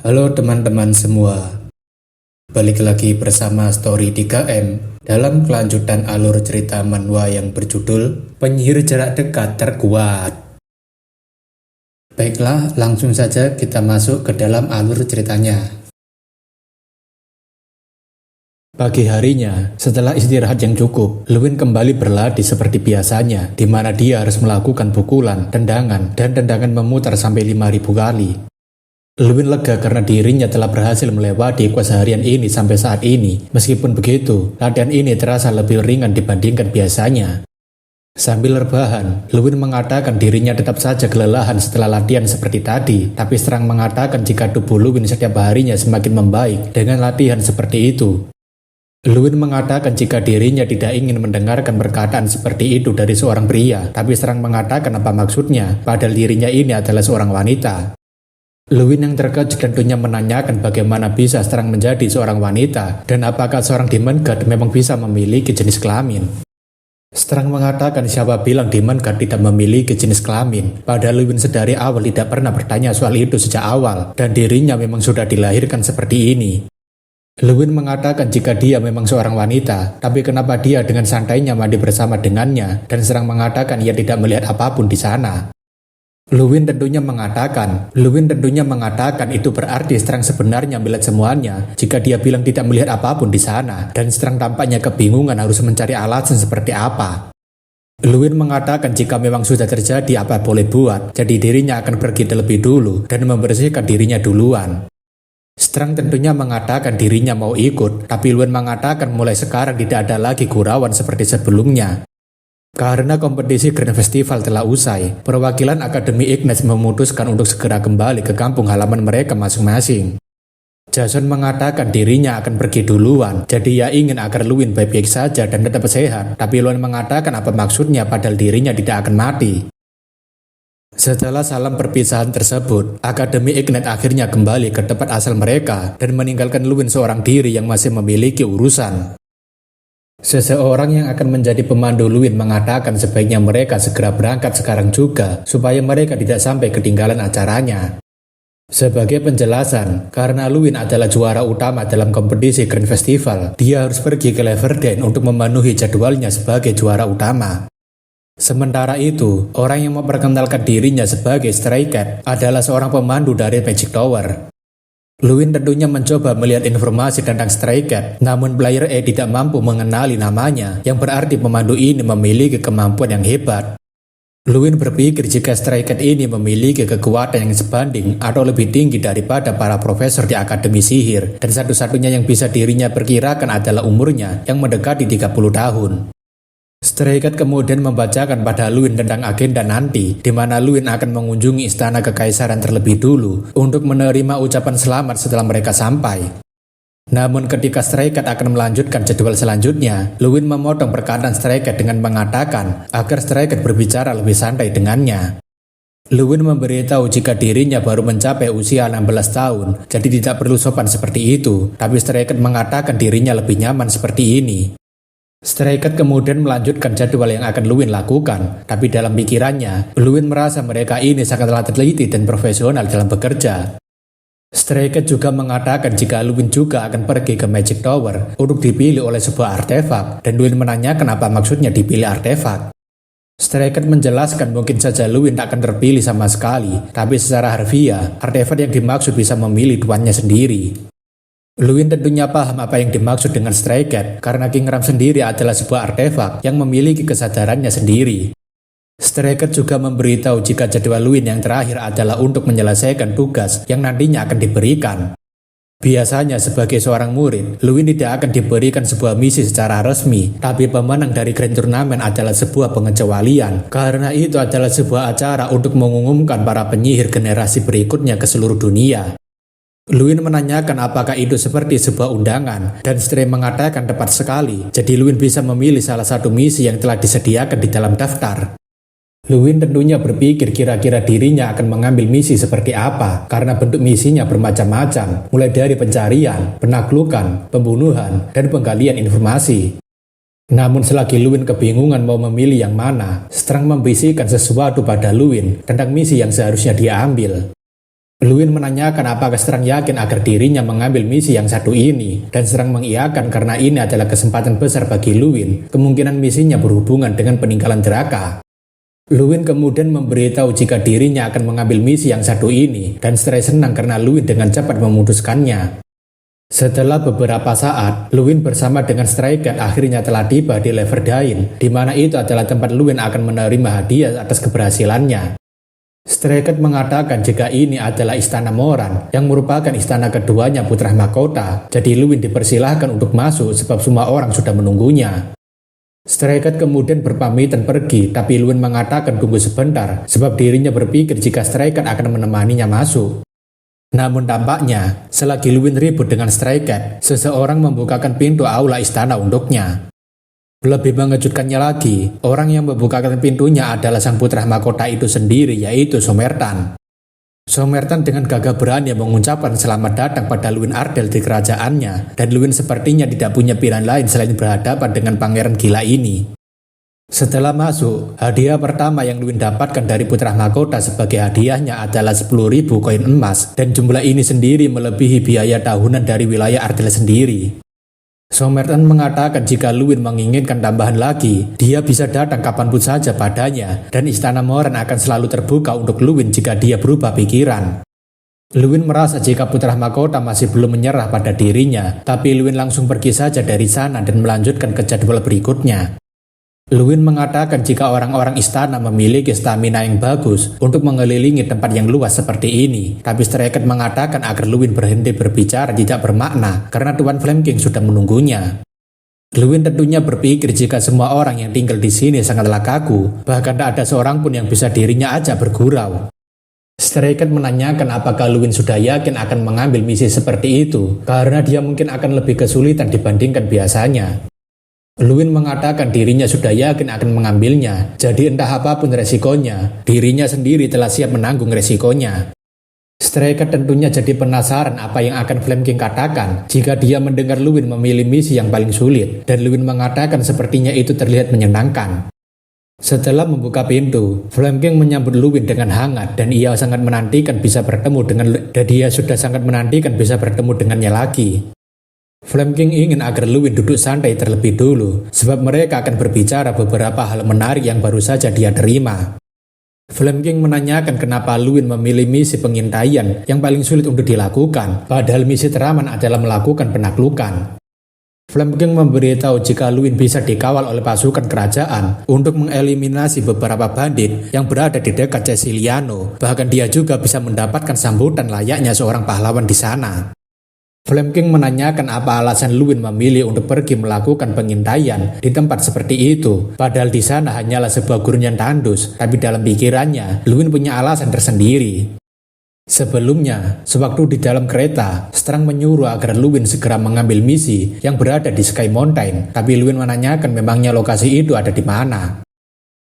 Halo teman-teman semua, balik lagi bersama Story 3M dalam kelanjutan alur cerita manhwa yang berjudul Penyihir Jarak Dekat Terkuat. Baiklah, langsung saja kita masuk ke dalam alur ceritanya. Pagi harinya, setelah istirahat yang cukup, Lewin kembali berlatih seperti biasanya, di mana dia harus melakukan pukulan, tendangan, dan tendangan memutar sampai 5.000 kali. Lewin lega karena dirinya telah berhasil melewati kuasa harian ini sampai saat ini. Meskipun begitu, latihan ini terasa lebih ringan dibandingkan biasanya. Sambil rebahan, Lewin mengatakan dirinya tetap saja kelelahan setelah latihan seperti tadi, tapi serang mengatakan jika tubuh Lewin setiap harinya semakin membaik dengan latihan seperti itu. Lewin mengatakan jika dirinya tidak ingin mendengarkan perkataan seperti itu dari seorang pria, tapi serang mengatakan apa maksudnya, padahal dirinya ini adalah seorang wanita. Lewin yang terkejut tentunya menanyakan bagaimana bisa Strang menjadi seorang wanita dan apakah seorang Demon God memang bisa memiliki jenis kelamin. Strang mengatakan siapa bilang Demon God tidak memiliki jenis kelamin, padahal Lewin sedari awal tidak pernah bertanya soal itu sejak awal dan dirinya memang sudah dilahirkan seperti ini. Lewin mengatakan jika dia memang seorang wanita, tapi kenapa dia dengan santainya mandi bersama dengannya dan Strang mengatakan ia tidak melihat apapun di sana. Lewin tentunya mengatakan itu berarti Strang sebenarnya melihat semuanya jika dia bilang tidak melihat apapun di sana, dan Strang tampaknya kebingungan harus mencari alasan seperti apa. Lewin mengatakan jika memang sudah terjadi apa boleh buat, jadi dirinya akan pergi terlebih dulu dan membersihkan dirinya duluan. Strang tentunya mengatakan dirinya mau ikut, tapi Lewin mengatakan mulai sekarang tidak ada lagi gurauan seperti sebelumnya. Karena kompetisi Grand Festival telah usai, perwakilan Akademi Ignis memutuskan untuk segera kembali ke kampung halaman mereka masing-masing. Jason mengatakan dirinya akan pergi duluan, jadi ia ingin agar Lewin baik-baik saja dan tetap sehat, tapi Lewin mengatakan apa maksudnya padahal dirinya tidak akan mati. Setelah salam perpisahan tersebut, Akademi Ignis akhirnya kembali ke tempat asal mereka dan meninggalkan Lewin seorang diri yang masih memiliki urusan. Seseorang yang akan menjadi pemandu Lewin mengatakan sebaiknya mereka segera berangkat sekarang juga supaya mereka tidak sampai ketinggalan acaranya. Sebagai penjelasan, karena Lewin adalah juara utama dalam kompetisi Grand Festival, dia harus pergi ke Leverden untuk memenuhi jadwalnya sebagai juara utama. Sementara itu, orang yang memperkenalkan dirinya sebagai Stray Cat adalah seorang pemandu dari Magic Tower. Lewin tentunya mencoba melihat informasi tentang Stray Cat, namun player E tidak mampu mengenali namanya, yang berarti pemandu ini memiliki kemampuan yang hebat. Lewin berpikir jika Stray Cat ini memiliki kekuatan yang sebanding atau lebih tinggi daripada para profesor di Akademi Sihir, dan satu-satunya yang bisa dirinya perkirakan adalah umurnya yang mendekati 30 tahun. Stray Cat kemudian membacakan pada Lewin tentang agenda nanti, di mana Lewin akan mengunjungi istana kekaisaran terlebih dulu untuk menerima ucapan selamat setelah mereka sampai. Namun ketika Stray Cat akan melanjutkan jadwal selanjutnya, Lewin memotong perkataan Stray Cat dengan mengatakan agar Stray Cat berbicara lebih santai dengannya. Lewin memberitahu jika dirinya baru mencapai usia 16 tahun, jadi tidak perlu sopan seperti itu, tapi Stray Cat mengatakan dirinya lebih nyaman seperti ini. Stray Cat kemudian melanjutkan jadwal yang akan Lewin lakukan, tapi dalam pikirannya, Lewin merasa mereka ini sangatlah teliti dan profesional dalam bekerja. Stray Cat juga mengatakan jika Lewin juga akan pergi ke Magic Tower untuk dipilih oleh sebuah artefak, dan Lewin menanyakan apa maksudnya dipilih artefak. Stray Cat menjelaskan mungkin saja Lewin tak akan terpilih sama sekali, tapi secara harfiah, artefak yang dimaksud bisa memilih tuannya sendiri. Lewin tentunya paham apa yang dimaksud dengan Stray Cat karena King Ram sendiri adalah sebuah artefak yang memiliki kesadarannya sendiri. Stray Cat juga memberitahu jika jadwal Lewin yang terakhir adalah untuk menyelesaikan tugas yang nantinya akan diberikan. Biasanya sebagai seorang murid, Lewin tidak akan diberikan sebuah misi secara resmi, tapi pemenang dari Grand Turnamen adalah sebuah pengecualian karena itu adalah sebuah acara untuk mengumumkan para penyihir generasi berikutnya ke seluruh dunia. Lewin menanyakan apakah itu seperti sebuah undangan, dan Stray mengatakan tepat sekali, jadi Lewin bisa memilih salah satu misi yang telah disediakan di dalam daftar. Lewin tentunya berpikir kira-kira dirinya akan mengambil misi seperti apa, karena bentuk misinya bermacam-macam, mulai dari pencarian, penaklukan, pembunuhan, dan penggalian informasi. Namun selagi Lewin kebingungan mau memilih yang mana, Strang membisikkan sesuatu pada Lewin tentang misi yang seharusnya dia ambil. Luwin menanyakan apakah Strang yakin agar dirinya mengambil misi yang satu ini, dan Strang mengiyakan karena ini adalah kesempatan besar bagi Luwin. Kemungkinan misinya berhubungan dengan peninggalan Draka. Luwin kemudian memberitahu jika dirinya akan mengambil misi yang satu ini, dan Stray senang karena Luwin dengan cepat memutuskannya. Setelah beberapa saat, Luwin bersama dengan Stray Cat akhirnya telah tiba di Leverdain, di mana itu adalah tempat Luwin akan menerima hadiah atas keberhasilannya. Stray Cat mengatakan jika ini adalah istana Moran, yang merupakan istana keduanya putra mahkota, jadi Luwin dipersilahkan untuk masuk sebab semua orang sudah menunggunya. Stray Cat kemudian berpamitan pergi, tapi Luwin mengatakan tunggu sebentar, sebab dirinya berpikir jika Stray Cat akan menemaninya masuk. Namun tampaknya, selagi Luwin ribut dengan Stray Cat, seseorang membukakan pintu aula istana untuknya. Lebih mengejutkannya lagi, orang yang membukakan pintunya adalah sang putra mahkota itu sendiri, yaitu Somertan. Somertan dengan gagah berani mengucapkan selamat datang pada Luwin Ardell di kerajaannya, dan Luwin sepertinya tidak punya pilihan lain selain berhadapan dengan pangeran gila ini. Setelah masuk, hadiah pertama yang Luwin dapatkan dari putra mahkota sebagai hadiahnya adalah 10.000 koin emas, dan jumlah ini sendiri melebihi biaya tahunan dari wilayah Ardell sendiri. Somertan mengatakan jika Luwin menginginkan tambahan lagi, dia bisa datang kapanpun saja padanya, dan istana Moran akan selalu terbuka untuk Luwin jika dia berubah pikiran. Luwin merasa jika putra mahkota masih belum menyerah pada dirinya, tapi Luwin langsung pergi saja dari sana dan melanjutkan ke jadwal berikutnya. Luwin mengatakan jika orang-orang istana memiliki stamina yang bagus untuk mengelilingi tempat yang luas seperti ini, tapi Stray Cat mengatakan agar Luwin berhenti berbicara tidak bermakna karena Tuan Flame King sudah menunggunya. Luwin tentunya berpikir jika semua orang yang tinggal di sini sangatlah kaku, bahkan tak ada seorang pun yang bisa dirinya ajak bergurau. Stray Cat menanyakan apakah Luwin sudah yakin akan mengambil misi seperti itu, karena dia mungkin akan lebih kesulitan dibandingkan biasanya. Luwin mengatakan dirinya sudah yakin akan mengambilnya, jadi entah apapun resikonya, dirinya sendiri telah siap menanggung resikonya. Stray Cat tentunya jadi penasaran apa yang akan Flame King katakan jika dia mendengar Luwin memilih misi yang paling sulit, dan Luwin mengatakan sepertinya itu terlihat menyenangkan. Setelah membuka pintu, Flame King menyambut Luwin dengan hangat, dan ia sudah sangat menantikan bisa bertemu dengannya lagi. Flame King ingin agar Luwin duduk santai terlebih dulu, sebab mereka akan berbicara beberapa hal menarik yang baru saja dia terima. Flame King menanyakan kenapa Luwin memilih misi pengintaian yang paling sulit untuk dilakukan, padahal misi teraman adalah melakukan penaklukan. Flame King memberitahu jika Luwin bisa dikawal oleh pasukan kerajaan untuk mengeliminasi beberapa bandit yang berada di dekat Ceciliano, bahkan dia juga bisa mendapatkan sambutan layaknya seorang pahlawan di sana. Flame King menanyakan apa alasan Luwin memilih untuk pergi melakukan pengintaian di tempat seperti itu, padahal di sana hanyalah sebuah gurun yang tandus, tapi dalam pikirannya, Luwin punya alasan tersendiri. Sebelumnya, sewaktu di dalam kereta, Strang menyuruh agar Luwin segera mengambil misi yang berada di Sky Mountain, tapi Luwin menanyakan memangnya lokasi itu ada di mana.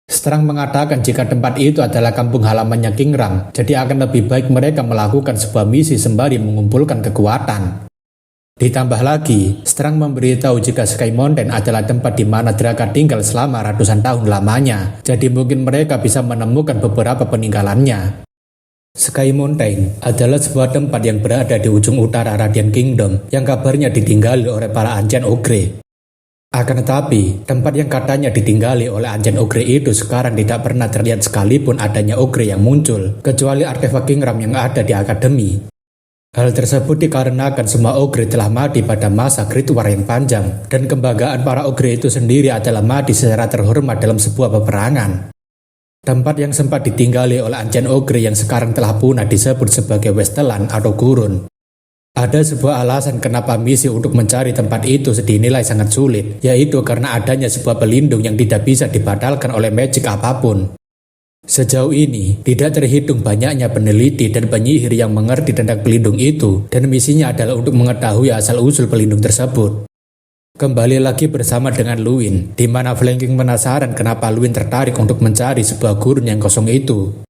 Strang mengatakan jika tempat itu adalah kampung halamannya King Rang, jadi akan lebih baik mereka melakukan sebuah misi sembari mengumpulkan kekuatan. Ditambah lagi, Strang memberitahu jika Sky Mountain adalah tempat di mana Draka tinggal selama ratusan tahun lamanya, jadi mungkin mereka bisa menemukan beberapa peninggalannya. Sky Mountain adalah sebuah tempat yang berada di ujung utara Radiant Kingdom yang kabarnya ditinggali oleh para Ancient Ogre. Akan tetapi, tempat yang katanya ditinggali oleh Ancient Ogre itu sekarang tidak pernah terlihat sekalipun adanya Ogre yang muncul, kecuali artefak King Ram yang ada di Akademi. Hal tersebut dikarenakan semua ogre telah mati pada masa Great War yang panjang, dan kebanggaan para ogre itu sendiri adalah mati secara terhormat dalam sebuah peperangan. Tempat yang sempat ditinggali oleh Ancient Ogre yang sekarang telah punah disebut sebagai Westeland atau Gurun. Ada sebuah alasan kenapa misi untuk mencari tempat itu dinilai sangat sulit, yaitu karena adanya sebuah pelindung yang tidak bisa dibatalkan oleh magic apapun. Sejauh ini, tidak terhitung banyaknya peneliti dan penyihir yang mengerti tentang pelindung itu, dan misinya adalah untuk mengetahui asal-usul pelindung tersebut. Kembali lagi bersama dengan Luwin, di mana Flame King penasaran kenapa Luwin tertarik untuk mencari sebuah gurun yang kosong itu.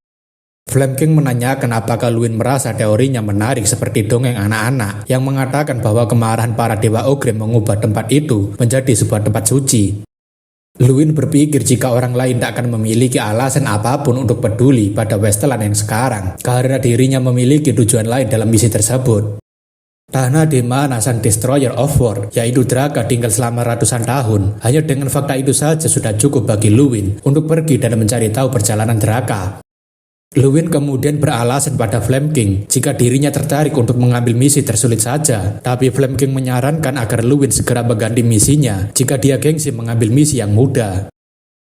Flame King menanyakan apakah Luwin merasa teorinya menarik seperti dongeng anak-anak yang mengatakan bahwa kemarahan para dewa ogre mengubah tempat itu menjadi sebuah tempat suci. Luwin berpikir jika orang lain tak akan memiliki alasan apapun untuk peduli pada Westeland yang sekarang, karena dirinya memiliki tujuan lain dalam misi tersebut. Tanah di mana sang Destroyer of War, yaitu Draka, tinggal selama ratusan tahun, hanya dengan fakta itu saja sudah cukup bagi Luwin untuk pergi dan mencari tahu perjalanan Draka. Luwin kemudian beralasan pada Flame King jika dirinya tertarik untuk mengambil misi tersulit saja, tapi Flame King menyarankan agar Luwin segera mengganti misinya jika dia gengsi mengambil misi yang mudah.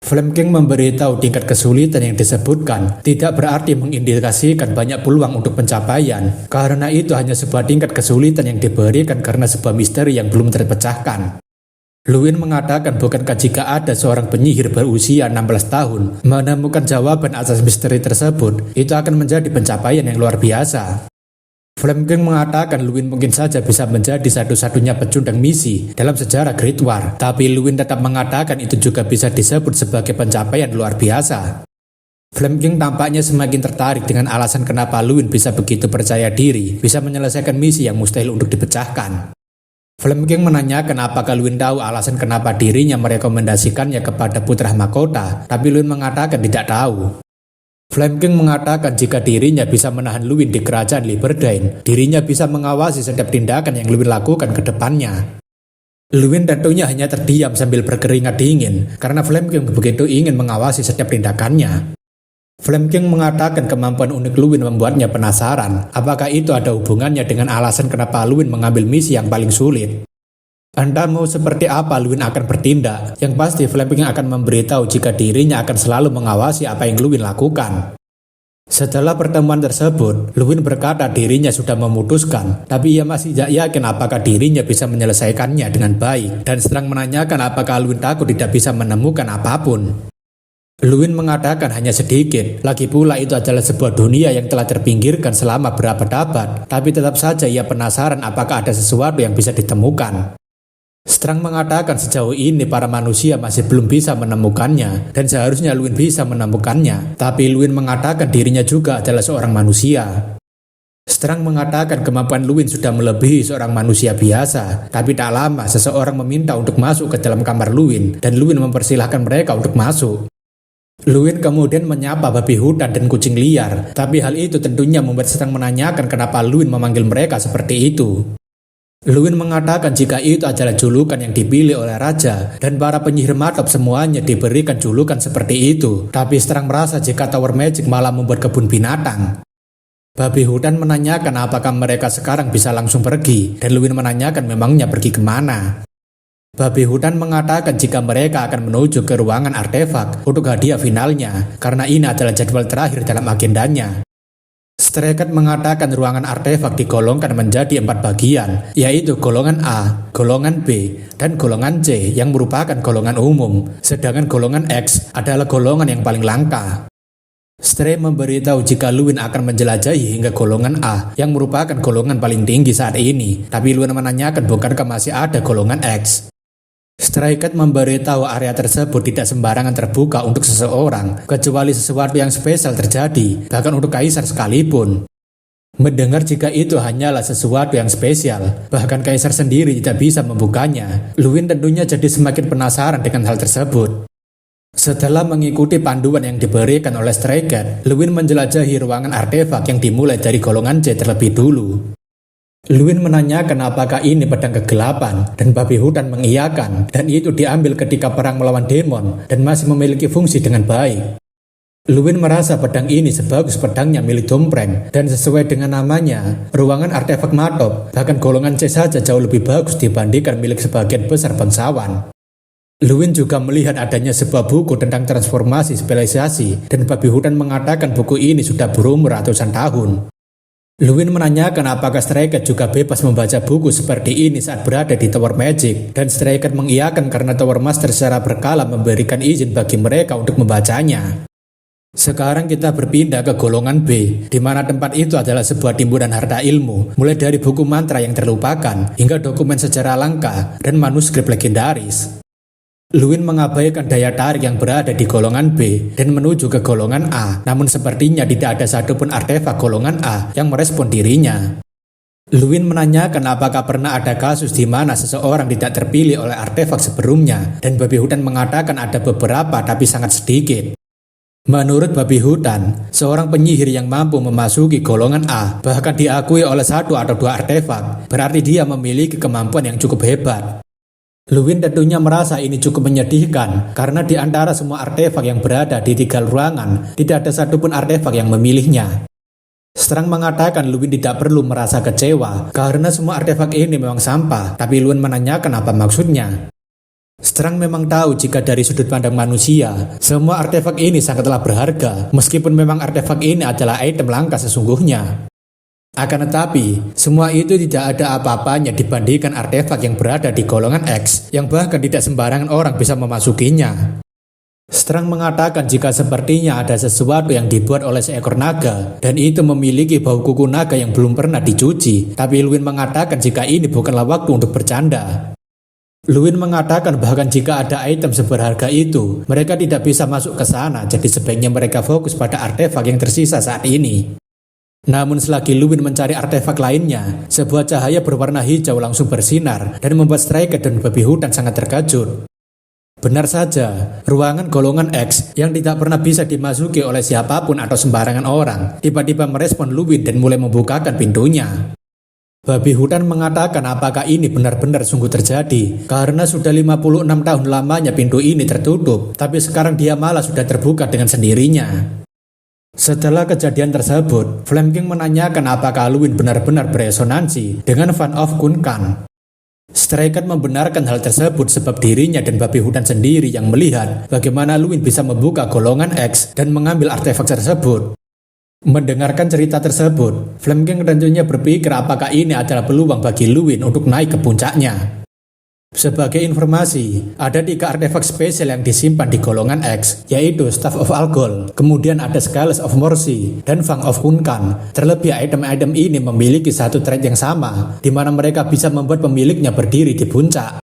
Flame King memberitahu tingkat kesulitan yang disebutkan tidak berarti mengindikasikan banyak peluang untuk pencapaian, karena itu hanya sebuah tingkat kesulitan yang diberikan karena sebuah misteri yang belum terpecahkan. Luwin mengatakan bukankah jika ada seorang penyihir berusia 16 tahun menemukan jawaban atas misteri tersebut, itu akan menjadi pencapaian yang luar biasa. Flame King mengatakan Luwin mungkin saja bisa menjadi satu-satunya pecundang misi dalam sejarah Great War, tapi Luwin tetap mengatakan itu juga bisa disebut sebagai pencapaian luar biasa. Flame King tampaknya semakin tertarik dengan alasan kenapa Luwin bisa begitu percaya diri, bisa menyelesaikan misi yang mustahil untuk dipecahkan. Flame King menanyakan apakah Luwin tahu alasan kenapa dirinya merekomendasikannya kepada putra mahkota, tapi Luwin mengatakan tidak tahu. Flame King mengatakan jika dirinya bisa menahan Luwin di kerajaan Liberdain, dirinya bisa mengawasi setiap tindakan yang Luwin lakukan ke depannya. Luwin tentunya hanya terdiam sambil berkeringat dingin, karena Flame King begitu ingin mengawasi setiap tindakannya. Flame King mengatakan kemampuan unik Luwin membuatnya penasaran, apakah itu ada hubungannya dengan alasan kenapa Luwin mengambil misi yang paling sulit. Anda mau seperti apa Luwin akan bertindak? Yang pasti Flame King akan memberitahu jika dirinya akan selalu mengawasi apa yang Luwin lakukan. Setelah pertemuan tersebut, Luwin berkata dirinya sudah memutuskan, tapi ia masih tidak yakin apakah dirinya bisa menyelesaikannya dengan baik, dan sedang menanyakan apakah Luwin takut tidak bisa menemukan apapun. Luwin mengatakan hanya sedikit, lagi pula itu adalah sebuah dunia yang telah terpinggirkan selama berabad-abad, tapi tetap saja ia penasaran apakah ada sesuatu yang bisa ditemukan. Strang mengatakan sejauh ini para manusia masih belum bisa menemukannya dan seharusnya Luwin bisa menemukannya, tapi Luwin mengatakan dirinya juga adalah seorang manusia. Strang mengatakan kemampuan Luwin sudah melebihi seorang manusia biasa, tapi tak lama seseorang meminta untuk masuk ke dalam kamar Luwin dan Luwin mempersilahkan mereka untuk masuk. Luwin kemudian menyapa babi hutan dan kucing liar, tapi hal itu tentunya membuat Strang menanyakan kenapa Luwin memanggil mereka seperti itu. Luwin mengatakan jika itu adalah julukan yang dipilih oleh raja dan para penyihir matop semuanya diberikan julukan seperti itu, tapi Strang merasa jika Tower Magic malah membuat kebun binatang. Babi hutan menanyakan apakah mereka sekarang bisa langsung pergi, dan Luwin menanyakan memangnya pergi kemana. Babi hutan mengatakan jika mereka akan menuju ke ruangan artefak untuk hadiah finalnya, karena ini adalah jadwal terakhir dalam agendanya. Stray Cat mengatakan ruangan artefak digolongkan menjadi 4 bagian, yaitu golongan A, golongan B, dan golongan C yang merupakan golongan umum, sedangkan golongan X adalah golongan yang paling langka. Stray memberitahu jika Luwin akan menjelajahi hingga golongan A yang merupakan golongan paling tinggi saat ini, tapi Luwin menanyakan bukankah masih ada golongan X. Stray Cat memberitahu area tersebut tidak sembarangan terbuka untuk seseorang, kecuali sesuatu yang spesial terjadi, bahkan untuk kaisar sekalipun. Mendengar jika itu hanyalah sesuatu yang spesial, bahkan kaisar sendiri tidak bisa membukanya, Luwin tentunya jadi semakin penasaran dengan hal tersebut. Setelah mengikuti panduan yang diberikan oleh Stray Cat, Luwin menjelajahi ruangan artefak yang dimulai dari golongan C terlebih dulu. Luwin menanyakan apakah ini pedang kegelapan, dan babi hutan mengiyakan, dan itu diambil ketika perang melawan demon dan masih memiliki fungsi dengan baik. Luwin merasa pedang ini sebagus pedangnya milik Dompreng, dan sesuai dengan namanya, ruangan artefak matop, bahkan golongan C saja jauh lebih bagus dibandingkan milik sebagian besar bangsawan. Luwin juga melihat adanya sebuah buku tentang transformasi spesialisasi, dan babi hutan mengatakan buku ini sudah berumur ratusan tahun. Luwin menanyakan apakah Stray Cat juga bebas membaca buku seperti ini saat berada di Tower Magic, dan Stray Cat mengiyakan karena Tower Master secara berkala memberikan izin bagi mereka untuk membacanya. Sekarang kita berpindah ke golongan B, di mana tempat itu adalah sebuah timbunan harta ilmu, mulai dari buku mantra yang terlupakan, hingga dokumen sejarah langka, dan manuskrip legendaris. Luwin mengabaikan daya tarik yang berada di golongan B dan menuju ke golongan A, namun sepertinya tidak ada satupun artefak golongan A yang merespon dirinya. Luwin menanyakan apakah pernah ada kasus di mana seseorang tidak terpilih oleh artefak sebelumnya, dan babi hutan mengatakan ada beberapa tapi sangat sedikit. Menurut babi hutan, seorang penyihir yang mampu memasuki golongan A bahkan diakui oleh 1 atau 2 artefak, berarti dia memiliki kemampuan yang cukup hebat. Luwin tentunya merasa ini cukup menyedihkan karena di antara semua artefak yang berada di 3 ruangan, tidak ada satupun artefak yang memilihnya. Strang mengatakan Luwin tidak perlu merasa kecewa karena semua artefak ini memang sampah, tapi Luwin menanyakan apa maksudnya. Strang memang tahu jika dari sudut pandang manusia, semua artefak ini sangatlah berharga, meskipun memang artefak ini adalah item langka sesungguhnya. Akan tetapi, semua itu tidak ada apa-apanya dibandingkan artefak yang berada di golongan X, yang bahkan tidak sembarangan orang bisa memasukinya. Strang mengatakan jika sepertinya ada sesuatu yang dibuat oleh seekor naga, dan itu memiliki bau kuku naga yang belum pernah dicuci, tapi Luwin mengatakan jika ini bukanlah waktu untuk bercanda. Luwin mengatakan bahkan jika ada item seberharga itu, mereka tidak bisa masuk ke sana, jadi sebaiknya mereka fokus pada artefak yang tersisa saat ini. Namun selagi Luwin mencari artefak lainnya, sebuah cahaya berwarna hijau langsung bersinar dan membuat Striker dan babi hutan sangat terkejut. Benar saja, ruangan golongan X yang tidak pernah bisa dimasuki oleh siapapun atau sembarangan orang, tiba-tiba merespon Luwin dan mulai membukakan pintunya. Babi hutan mengatakan apakah ini benar-benar sungguh terjadi, karena sudah 56 tahun lamanya pintu ini tertutup, tapi sekarang dia malah sudah terbuka dengan sendirinya. Setelah kejadian tersebut, Flame King menanyakan apakah Luwin benar-benar beresonansi dengan Van of Kunkan. Striker membenarkan hal tersebut sebab dirinya dan babi hutan sendiri yang melihat bagaimana Luwin bisa membuka golongan X dan mengambil artefak tersebut. Mendengarkan cerita tersebut, Flame King tentunya berpikir apakah ini adalah peluang bagi Luwin untuk naik ke puncaknya. Sebagai informasi, ada 3 artefak spesial yang disimpan di golongan X, yaitu Staff of Algol, kemudian ada Scales of Mercy, dan Fang of Kunkan. Terlebih item-item ini memiliki satu trait yang sama, di mana mereka bisa membuat pemiliknya berdiri di puncak.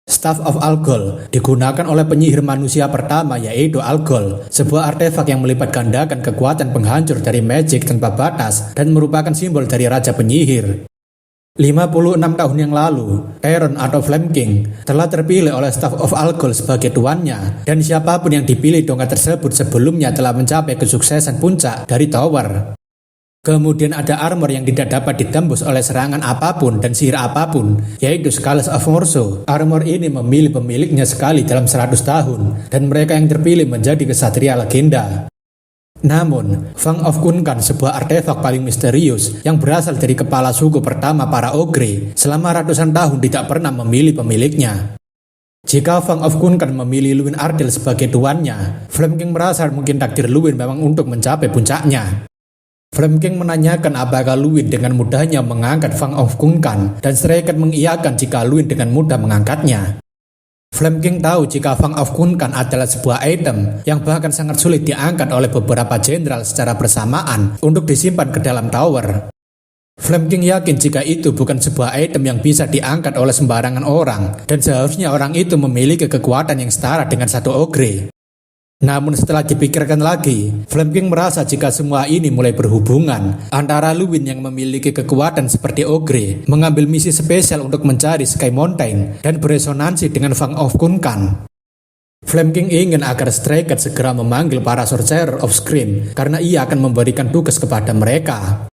Staff of Algol digunakan oleh penyihir manusia pertama yaitu Algol, sebuah artefak yang melipat gandakan kekuatan penghancur dari magic tanpa batas dan merupakan simbol dari Raja Penyihir. 56 tahun yang lalu, Teron atau Flame King telah terpilih oleh Staff of Algol sebagai tuannya, dan siapapun yang dipilih tongkat tersebut sebelumnya telah mencapai kesuksesan puncak dari tower. Kemudian ada armor yang tidak dapat ditembus oleh serangan apapun dan sihir apapun, yaitu Scales of Morso. Armor ini memilih pemiliknya sekali dalam 100 tahun, dan mereka yang terpilih menjadi kesatria legenda. Namun, Fang of Kunkan, sebuah artefak paling misterius yang berasal dari kepala suku pertama para ogre, selama ratusan tahun tidak pernah memilih pemiliknya. Jika Fang of Kunkan memilih Luwin Ardell sebagai tuannya, Flame King merasa mungkin takdir Luwin memang untuk mencapai puncaknya. Flame King menanyakan apakah Luwin dengan mudahnya mengangkat Fang of Kunkan, dan Striker mengiyakan jika Luwin dengan mudah mengangkatnya. Flame King tahu jika Fang of Kunkan adalah sebuah item yang bahkan sangat sulit diangkat oleh beberapa jenderal secara bersamaan untuk disimpan ke dalam tower. Flame King yakin jika itu bukan sebuah item yang bisa diangkat oleh sembarangan orang, dan seharusnya orang itu memiliki kekuatan yang setara dengan satu ogre. Namun setelah dipikirkan lagi, Flame King merasa jika semua ini mulai berhubungan antara Luwin yang memiliki kekuatan seperti ogre mengambil misi spesial untuk mencari Sky Mountain dan beresonansi dengan Fang of Kunkan. Flame King ingin agar Striker segera memanggil para Sorcerer of Scream karena ia akan memberikan tugas kepada mereka.